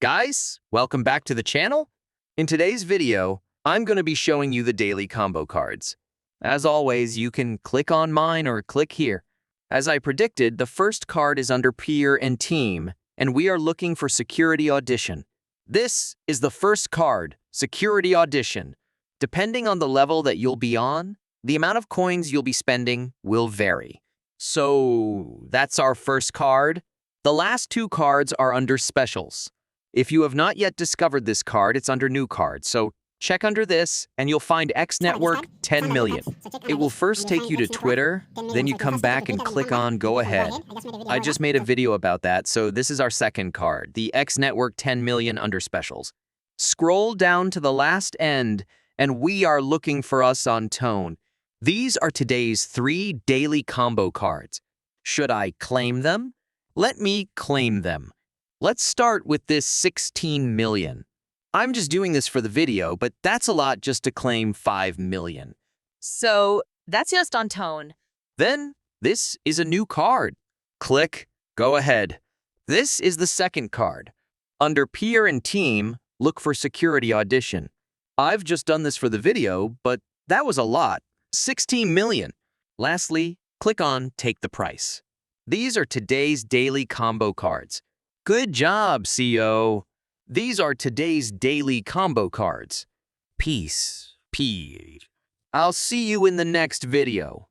Guys, welcome back to the channel. In today's video, I'm going to be showing you the daily combo cards. As always, you can click on mine or click here. As I predicted, the first card is under Peer and Team, and we are looking for Security Audition. This is the first card, Security Audition. Depending on the level that you'll be on, the amount of coins you'll be spending will vary. So, that's our first card. The last two cards are under Specials. If you have not yet discovered this card, it's under New Cards, so check under this and you'll find X Network 10 million. It will first take you to Twitter, then you come back and click on Go Ahead. I just made a video about that, so this is our second card, the X Network 10 million under Specials. Scroll down to the last end, and we are looking for us on Tone. These are today's 3 daily combo cards. Should I claim them? Let me claim them. Let's start with this 16 million. I'm just doing this for the video, but that's a lot just to claim 5 million. So that's just on Tone. Then this is a new card. Click, go ahead. This is the second card. Under Peer and Team, look for Security Audition. I've just done this for the video, but that was a lot. 16 million. Lastly, click on Take the Price. These are today's daily combo cards. Good job, CO. These are today's daily combo cards. Peace. I'll see you in the next video.